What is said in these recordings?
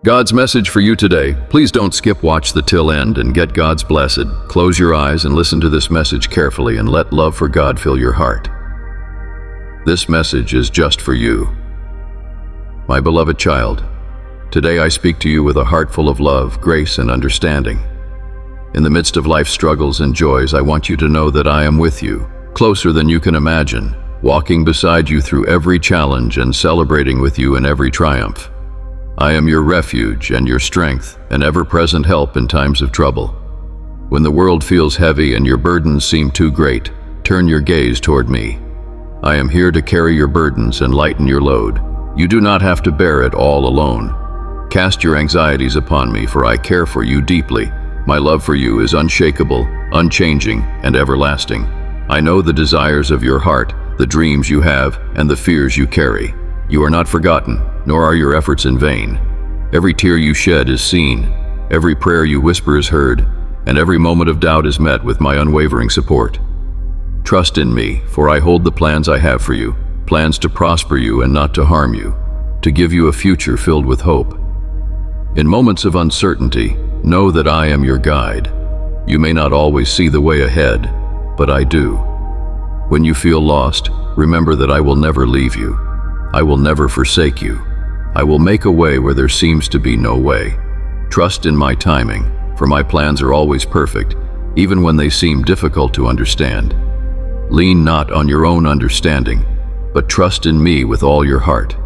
God's message for you today. Please don't skip watch the till end and get God's blessed. Close your eyes and listen to this message carefully and let love for God fill your heart. This message is just for you. My beloved child, today I speak to you with a heart full of love, grace, and understanding. In the midst of life's struggles and joys, I want you to know that I am with you, closer than you can imagine, walking beside you through every challenge and celebrating with you in every triumph. I am your refuge and your strength, an ever-present help in times of trouble. When the world feels heavy and your burdens seem too great, turn your gaze toward me. I am here to carry your burdens and lighten your load. You do not have to bear it all alone. Cast your anxieties upon me, for I care for you deeply. My love for you is unshakable, unchanging, and everlasting. I know the desires of your heart, the dreams you have, and the fears you carry. You are not forgotten, nor are your efforts in vain. Every tear you shed is seen, every prayer you whisper is heard, and every moment of doubt is met with my unwavering support. Trust in me, for I hold the plans I have for you, plans to prosper you and not to harm you, to give you a future filled with hope. In moments of uncertainty, know that I am your guide. You may not always see the way ahead, but I do. When you feel lost, remember that I will never leave you. I will never forsake you. I will make a way where there seems to be no way. Trust in my timing, for my plans are always perfect, even when they seem difficult to understand. Lean not on your own understanding, but trust in me with all your heart.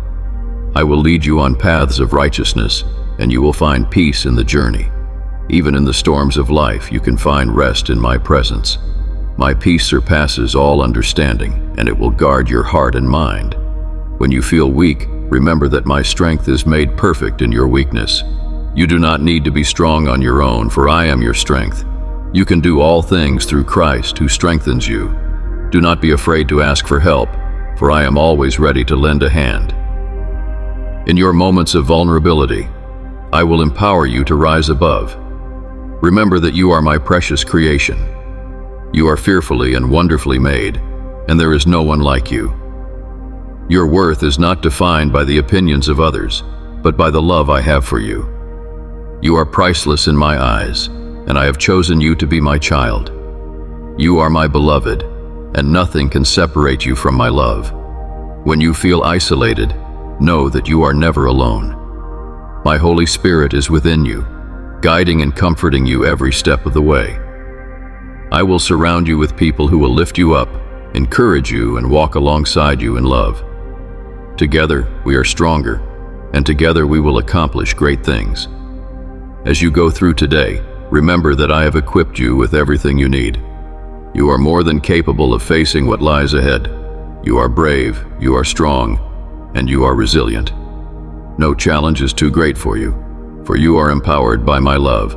I will lead you on paths of righteousness, and you will find peace in the journey. Even in the storms of life, you can find rest in my presence. My peace surpasses all understanding, and it will guard your heart and mind. When you feel weak, remember that my strength is made perfect in your weakness. You do not need to be strong on your own, for I am your strength. You can do all things through Christ who strengthens you. Do not be afraid to ask for help, for I am always ready to lend a hand. In your moments of vulnerability, I will empower you to rise above. Remember that you are my precious creation. You are fearfully and wonderfully made, and there is no one like you. Your worth is not defined by the opinions of others, but by the love I have for you. You are priceless in my eyes, and I have chosen you to be my child. You are my beloved, and nothing can separate you from my love. When you feel isolated, know that you are never alone. My Holy Spirit is within you, guiding and comforting you every step of the way. I will surround you with people who will lift you up, encourage you, and walk alongside you in love. Together, we are stronger, and together we will accomplish great things. As you go through today, remember that I have equipped you with everything you need. You are more than capable of facing what lies ahead. You are brave, you are strong, and you are resilient. No challenge is too great for you are empowered by my love.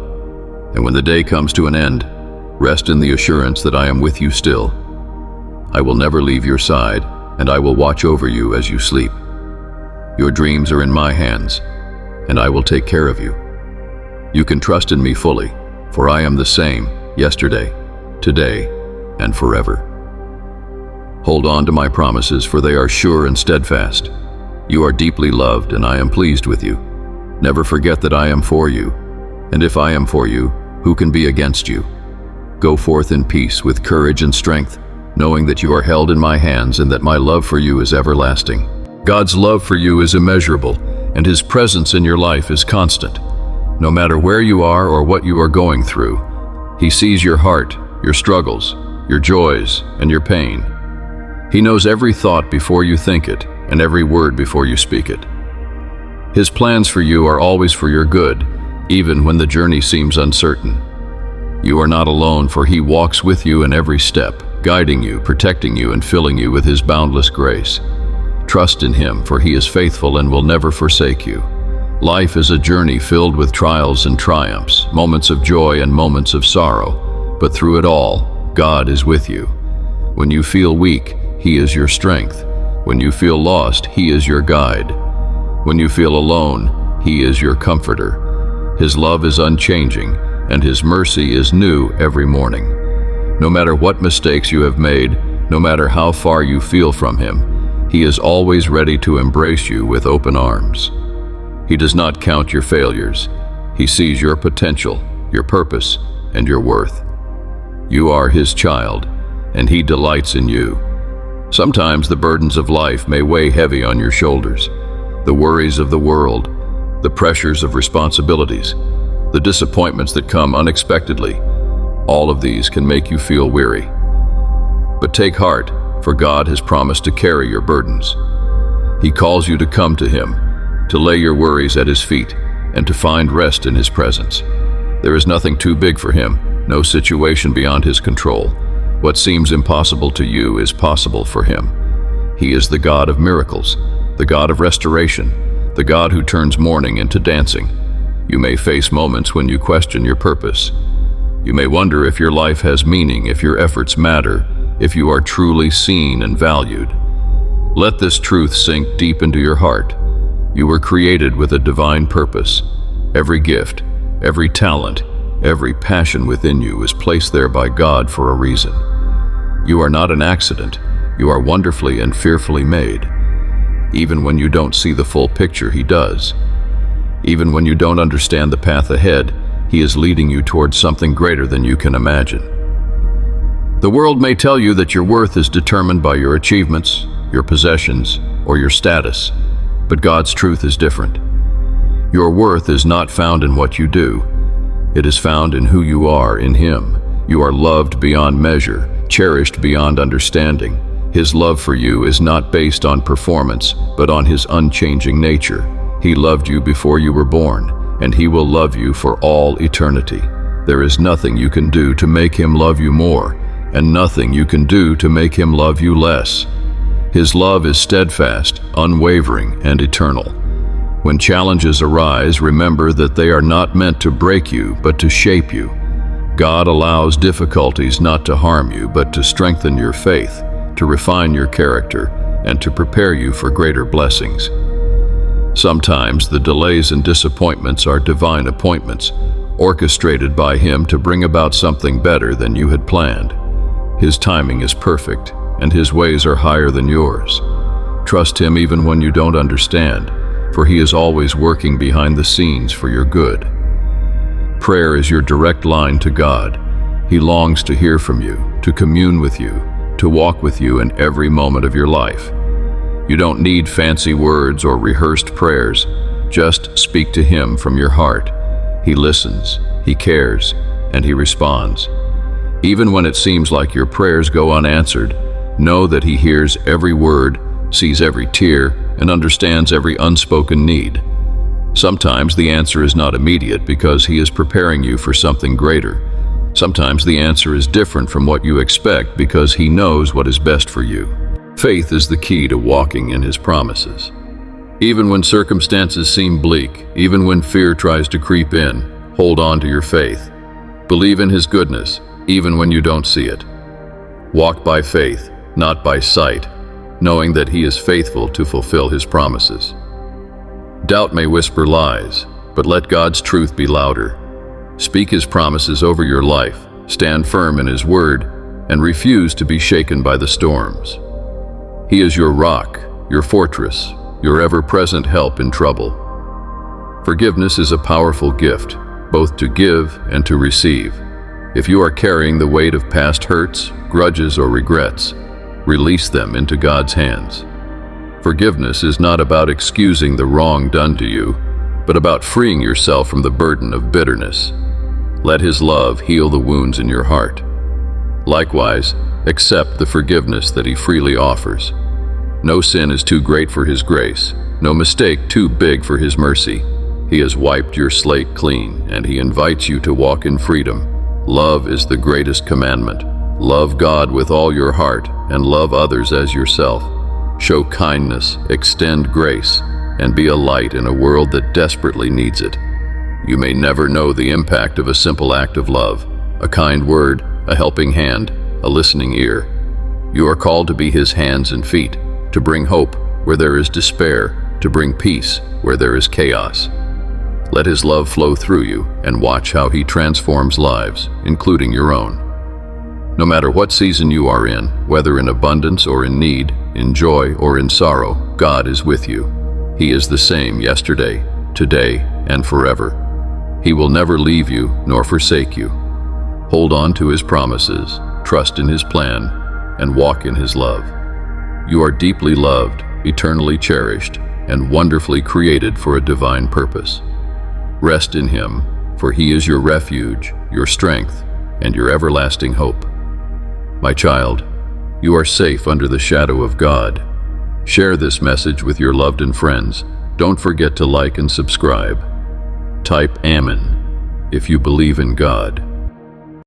And when the day comes to an end, rest in the assurance that I am with you still. I will never leave your side, and I will watch over you as you sleep. Your dreams are in my hands, and I will take care of you. You can trust in me fully, for I am the same yesterday, today, and forever. Hold on to my promises, for they are sure and steadfast. You are deeply loved, and I am pleased with you. Never forget that I am for you, and if I am for you, who can be against you? Go forth in peace with courage and strength, knowing that you are held in my hands and that my love for you is everlasting. God's love for you is immeasurable, and His presence in your life is constant. No matter where you are or what you are going through, He sees your heart, your struggles, your joys, and your pain. He knows every thought before you think it, and every word before you speak it. His plans for you are always for your good, even when the journey seems uncertain. You are not alone, for He walks with you in every step, guiding you, protecting you, and filling you with His boundless grace. Trust in Him, for He is faithful and will never forsake you. Life is a journey filled with trials and triumphs, moments of joy and moments of sorrow, but through it all, God is with you. When you feel weak, He is your strength. When you feel lost, He is your guide. When you feel alone, He is your comforter. His love is unchanging, and His mercy is new every morning. No matter what mistakes you have made, no matter how far you feel from Him, He is always ready to embrace you with open arms. He does not count your failures. He sees your potential, your purpose, and your worth. You are His child, and He delights in you. Sometimes the burdens of life may weigh heavy on your shoulders. The worries of the world, the pressures of responsibilities, the disappointments that come unexpectedly, all of these can make you feel weary. But take heart, for God has promised to carry your burdens. He calls you to come to Him, to lay your worries at His feet, and to find rest in His presence. There is nothing too big for Him, no situation beyond His control. What seems impossible to you is possible for Him. He is the God of miracles, the God of restoration, the God who turns mourning into dancing. You may face moments when you question your purpose. You may wonder if your life has meaning, if your efforts matter, if you are truly seen and valued. Let this truth sink deep into your heart. You were created with a divine purpose. Every gift, every talent, every passion within you is placed there by God for a reason. You are not an accident. You are wonderfully and fearfully made. Even when you don't see the full picture, He does. Even when you don't understand the path ahead, He is leading you towards something greater than you can imagine. The world may tell you that your worth is determined by your achievements, your possessions, or your status, but God's truth is different. Your worth is not found in what you do. It is found in who you are in Him. You are loved beyond measure, cherished beyond understanding. His love for you is not based on performance, but on His unchanging nature. He loved you before you were born, and He will love you for all eternity. There is nothing you can do to make Him love you more, and nothing you can do to make Him love you less. His love is steadfast, unwavering, and eternal. When challenges arise, remember that they are not meant to break you, but to shape you. God allows difficulties not to harm you, but to strengthen your faith, to refine your character, and to prepare you for greater blessings. Sometimes the delays and disappointments are divine appointments, orchestrated by Him to bring about something better than you had planned. His timing is perfect, and His ways are higher than yours. Trust Him even when you don't understand, for He is always working behind the scenes for your good. Prayer is your direct line to God. He longs to hear from you, to commune with you, to walk with you in every moment of your life. You don't need fancy words or rehearsed prayers. Just speak to Him from your heart. He listens, He cares, and He responds. Even when it seems like your prayers go unanswered, know that He hears every word, sees every tear, and understands every unspoken need. Sometimes the answer is not immediate because He is preparing you for something greater. Sometimes the answer is different from what you expect because He knows what is best for you. Faith is the key to walking in His promises. Even when circumstances seem bleak, even when fear tries to creep in, hold on to your faith. Believe in His goodness, even when you don't see it. Walk by faith, not by sight, knowing that He is faithful to fulfill His promises. Doubt may whisper lies, but let God's truth be louder. Speak His promises over your life, stand firm in His word, and refuse to be shaken by the storms. He is your rock, your fortress, your ever-present help in trouble. Forgiveness is a powerful gift, both to give and to receive. If you are carrying the weight of past hurts, grudges, or regrets, release them into God's hands. Forgiveness is not about excusing the wrong done to you, but about freeing yourself from the burden of bitterness. Let His love heal the wounds in your heart. Likewise, accept the forgiveness that He freely offers. No sin is too great for His grace, no mistake too big for His mercy. He has wiped your slate clean, and He invites you to walk in freedom. Love is the greatest commandment. Love God with all your heart, and love others as yourself. Show kindness, extend grace, and be a light in a world that desperately needs it. You may never know the impact of a simple act of love, a kind word, a helping hand, a listening ear. You are called to be His hands and feet, to bring hope where there is despair, to bring peace where there is chaos. Let His love flow through you, and watch how He transforms lives, including your own. No matter what season you are in, whether in abundance or in need, in joy or in sorrow, God is with you. He is the same yesterday, today, and forever. He will never leave you nor forsake you. Hold on to His promises, trust in His plan, and walk in His love. You are deeply loved, eternally cherished, and wonderfully created for a divine purpose. Rest in Him, for He is your refuge, your strength, and your everlasting hope. My child, you are safe under the shadow of God. Share this message with your loved and friends. Don't forget to like and subscribe. Type Amen if you believe in God.